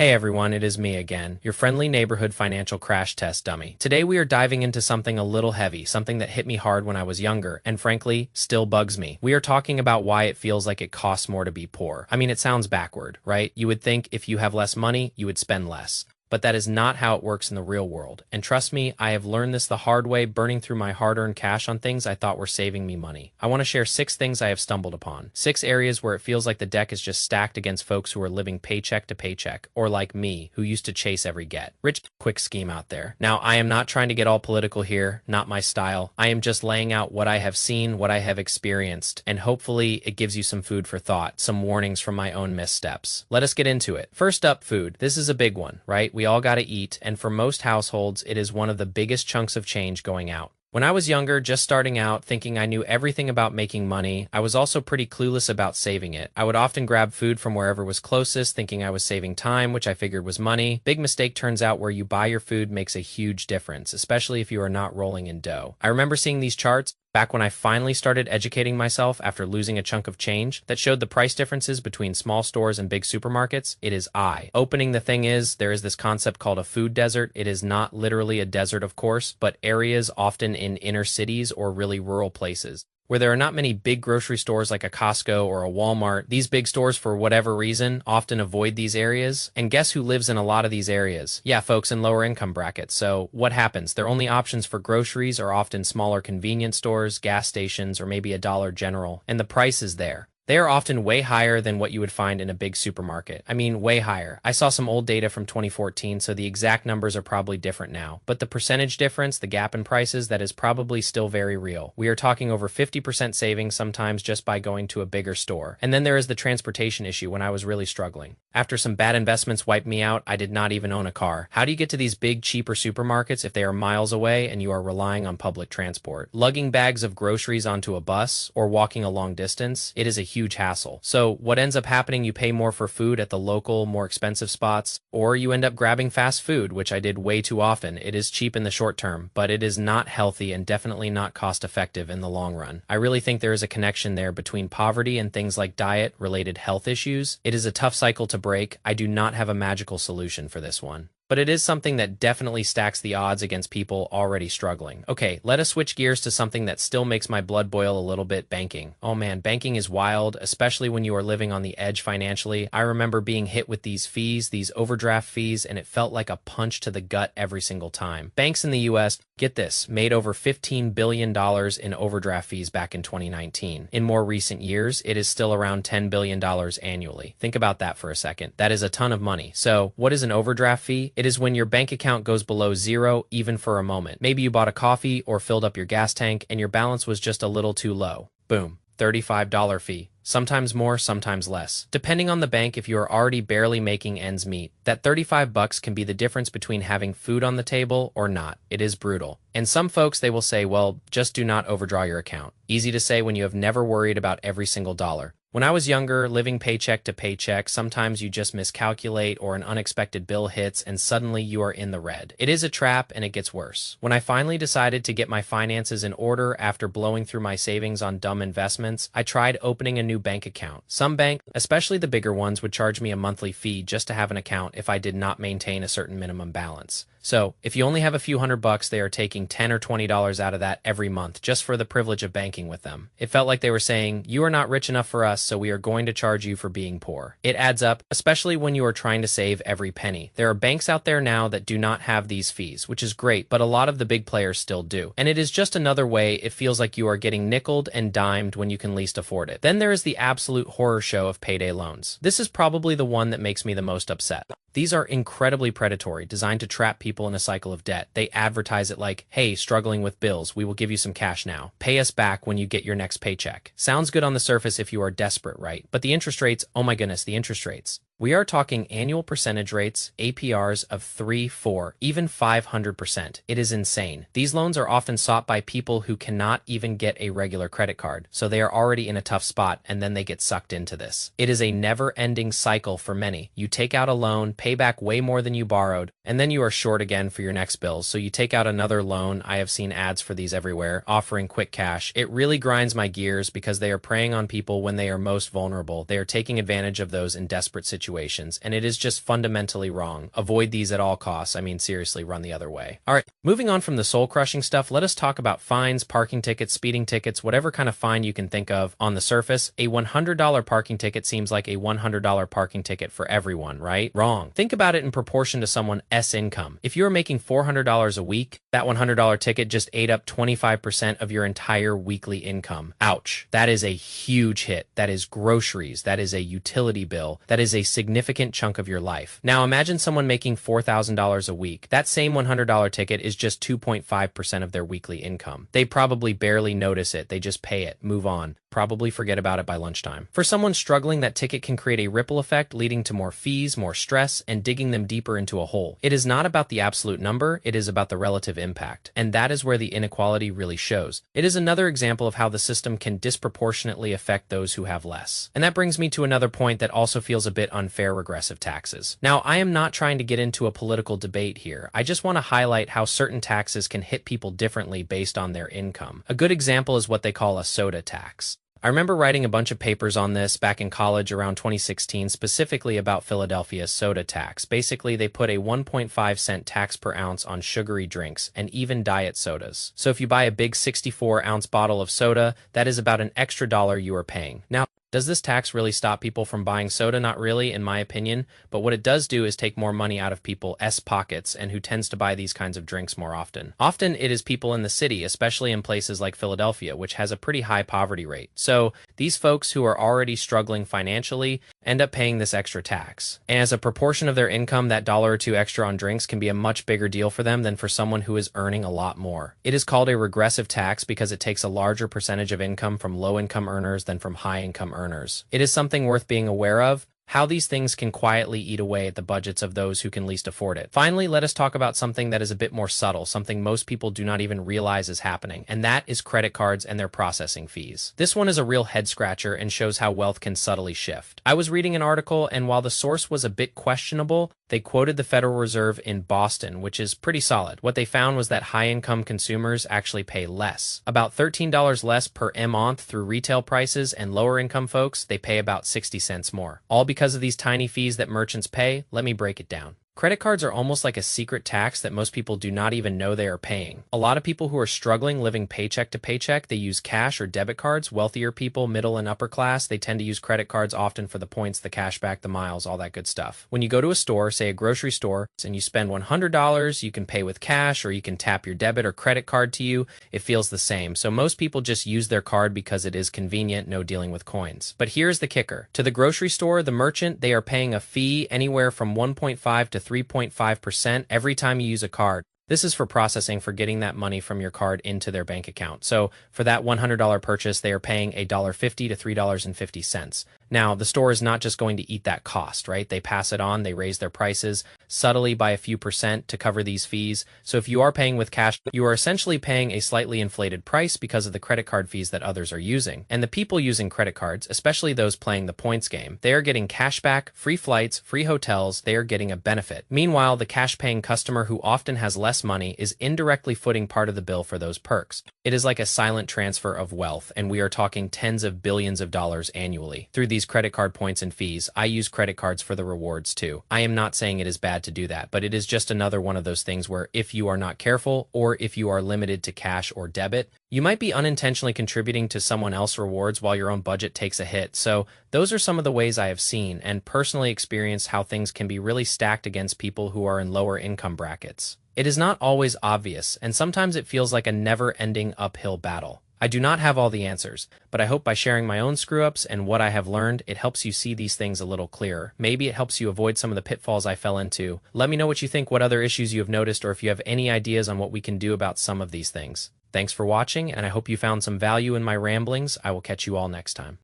Hey everyone, it is me again, your friendly neighborhood financial crash test dummy. Today we are diving into something a little heavy, something that hit me hard when I was younger, and frankly, still bugs me. We are talking about why it feels like it costs more to be poor. I mean, it sounds backward, right? You would think if you have less money, you would spend less. But that is not how it works in the real world. And trust me, I have learned this the hard way, burning through my hard-earned cash on things I thought were saving me money. I want to share 6 things I have stumbled upon. 6 areas where it feels like the deck is just stacked against folks who are living paycheck to paycheck, or like me, who used to chase every get. Rich, quick scheme out there. Now, I am not trying to get all political here, not my style. I am just laying out what I have seen, what I have experienced, and hopefully it gives you some food for thought, some warnings from my own missteps. Let us get into it. First up, food. This is a big one, right? We all gotta eat, and for most households, it is one of the biggest chunks of change going out. When I was younger, just starting out, thinking I knew everything about making money, I was also pretty clueless about saving it. I would often grab food from wherever was closest, thinking I was saving time, which I figured was money. Big mistake. Turns out where you buy your food makes a huge difference, especially if you are not rolling in dough. I remember seeing these charts back when I finally started educating myself after losing a chunk of change that showed the price differences between small stores and big supermarkets. It is eye-opening. The thing is, there is this concept called a food desert. It is not literally a desert, of course, but areas often in inner cities or really rural places where there are not many big grocery stores like a Costco or a Walmart. These big stores, for whatever reason, often avoid these areas. And guess who lives in a lot of these areas? Yeah, folks in lower income brackets. So what happens? Their only options for groceries are often smaller convenience stores, gas stations, or maybe a Dollar General. And the price is there. They are often way higher than what you would find in a big supermarket. I mean, way higher. I saw some old data from 2014, so the exact numbers are probably different now. But the percentage difference, the gap in prices, that is probably still very real. We are talking over 50% savings sometimes just by going to a bigger store. And then there is the transportation issue when I was really struggling. After some bad investments wiped me out, I did not even own a car. How do you get to these big, cheaper supermarkets if they are miles away and you are relying on public transport? Lugging bags of groceries onto a bus or walking a long distance, it is a huge hassle. So what ends up happening, you pay more for food at the local, more expensive spots, or you end up grabbing fast food, which I did way too often. It is cheap in the short term, but it is not healthy and definitely not cost effective in the long run. I really think there is a connection there between poverty and things like diet-related health issues. It is a tough cycle to break. I do not have a magical solution for this one, but it is something that definitely stacks the odds against people already struggling. Okay, let us switch gears to something that still makes my blood boil a little bit: banking. Oh man, banking is wild, especially when you are living on the edge financially. I remember being hit with these fees, these overdraft fees, and it felt like a punch to the gut every single time. Banks in the US, get this, made over $15 billion in overdraft fees back in 2019. In more recent years, it is still around $10 billion annually. Think about that for a second. That is a ton of money. So, what is an overdraft fee? It is when your bank account goes below zero, even for a moment. Maybe you bought a coffee or filled up your gas tank and your balance was just a little too low. Boom, $35 fee. Sometimes more, sometimes less. Depending on the bank, if you are already barely making ends meet, that $35 can be the difference between having food on the table or not. It is brutal. And some folks, they will say, well, just do not overdraw your account. Easy to say when you have never worried about every single dollar. When I was younger, living paycheck to paycheck, sometimes you just miscalculate or an unexpected bill hits and suddenly you are in the red. It is a trap and it gets worse. When I finally decided to get my finances in order after blowing through my savings on dumb investments, I tried opening a new bank account. Some banks, especially the bigger ones, would charge me a monthly fee just to have an account if I did not maintain a certain minimum balance. So, if you only have a few $100, they are taking $10 or $20 out of that every month just for the privilege of banking with them. It felt like they were saying, you are not rich enough for us, so we are going to charge you for being poor. It adds up, especially when you are trying to save every penny. There are banks out there now that do not have these fees, which is great, but a lot of the big players still do. And it is just another way it feels like you are getting nickeled and dimed when you can least afford it. Then there is the absolute horror show of payday loans. This is probably the one that makes me the most upset. These are incredibly predatory, designed to trap people in a cycle of debt. They advertise it like, hey, struggling with bills, we will give you some cash now. Pay us back when you get your next paycheck. Sounds good on the surface if you are desperate, right? But the interest rates, oh my goodness, the interest rates. We are talking annual percentage rates, APRs of 3, 4, even 500%. It is insane. These loans are often sought by people who cannot even get a regular credit card, so they are already in a tough spot and then they get sucked into this. It is a never-ending cycle for many. You take out a loan, pay back way more than you borrowed, and then you are short again for your next bills, so you take out another loan. I have seen ads for these everywhere, offering quick cash. It really grinds my gears because they are preying on people when they are most vulnerable. They are taking advantage of those in desperate situations. situations, and it is just fundamentally wrong. Avoid these at all costs. I mean, seriously, run the other way. All right, moving on from the soul-crushing stuff, let us talk about fines, parking tickets, speeding tickets, whatever kind of fine you can think of. On the surface, a $100 parking ticket seems like a $100 parking ticket for everyone, right? Wrong. Think about it in proportion to someone's income. If you are making $400 a week, that $100 ticket just ate up 25% of your entire weekly income. Ouch. That is a huge hit. That is groceries. That is a utility bill. That is a significant chunk of your life. Now imagine someone making $4,000 a week. That same $100 ticket is just 2.5% of their weekly income. They probably barely notice it. They just pay it, move on, probably forget about it by lunchtime. For someone struggling, that ticket can create a ripple effect, leading to more fees, more stress, and digging them deeper into a hole. It is not about the absolute number, it is about the relative impact. And that is where the inequality really shows. It is another example of how the system can disproportionately affect those who have less. And that brings me to another point that also feels a bit unfair: regressive taxes. Now, I am not trying to get into a political debate here. I just want to highlight how certain taxes can hit people differently based on their income. A good example is what they call a soda tax. I remember writing a bunch of papers on this back in college around 2016, specifically about Philadelphia's soda tax. Basically, they put a 1.5-cent tax per ounce on sugary drinks and even diet sodas. So if you buy a big 64-ounce bottle of soda, that is about an extra dollar you are paying. Now, does this tax really stop people from buying soda? Not really, in my opinion, but what it does do is take more money out of people's pockets and who tends to buy these kinds of drinks more often. Often it is people in the city, especially in places like Philadelphia, which has a pretty high poverty rate. So these folks who are already struggling financially end up paying this extra tax. And as a proportion of their income, that dollar or two extra on drinks can be a much bigger deal for them than for someone who is earning a lot more. It is called a regressive tax because it takes a larger percentage of income from low-income earners than from high-income earners. It is something worth being aware of, how these things can quietly eat away at the budgets of those who can least afford it. Finally, let us talk about something that is a bit more subtle, something most people do not even realize is happening, and that is credit cards and their processing fees. This one is a real head-scratcher and shows how wealth can subtly shift. I was reading an article, and while the source was a bit questionable, they quoted the Federal Reserve in Boston, which is pretty solid. What they found was that high-income consumers actually pay less, about $13 less per month through retail prices, and lower-income folks, they pay about 60 cents more. All because of these tiny fees that merchants pay. Let me break it down. Credit cards are almost like a secret tax that most people do not even know they are paying. A lot of people who are struggling living paycheck to paycheck, they use cash or debit cards. Wealthier people, middle and upper class, they tend to use credit cards often for the points, the cash back, the miles, all that good stuff. When you go to a store, say a grocery store, and you spend $100, you can pay with cash or you can tap your debit or credit card to you. It feels the same. So most people just use their card because it is convenient, no dealing with coins. But here's the kicker. To the grocery store, the merchant, they are paying a fee anywhere from 1.5 to 3.5% every time you use a card. This is for processing, for getting that money from your card into their bank account. So for that $100 purchase, they are paying $1.50 to $3.50. Now, the store is not just going to eat that cost, right? They pass it on, they raise their prices subtly by a few percent to cover these fees. So if you are paying with cash, you are essentially paying a slightly inflated price because of the credit card fees that others are using. And the people using credit cards, especially those playing the points game, they are getting cash back, free flights, free hotels, they are getting a benefit. Meanwhile, the cash-paying customer who often has less money is indirectly footing part of the bill for those perks. It is like a silent transfer of wealth, and we are talking tens of billions of dollars annually through these credit card points and fees. I use credit cards for the rewards too. I am not saying it is bad to do that, but it is just another one of those things where if you are not careful, or if you are limited to cash or debit, you might be unintentionally contributing to someone else's rewards while your own budget takes a hit. So those are some of the ways I have seen and personally experienced how things can be really stacked against people who are in lower income brackets. It is not always obvious, and sometimes it feels like a never-ending uphill battle. I do not have all the answers, but I hope by sharing my own screw-ups and what I have learned, it helps you see these things a little clearer. Maybe it helps you avoid some of the pitfalls I fell into. Let me know what you think, what other issues you have noticed, or if you have any ideas on what we can do about some of these things. Thanks for watching, and I hope you found some value in my ramblings. I will catch you all next time.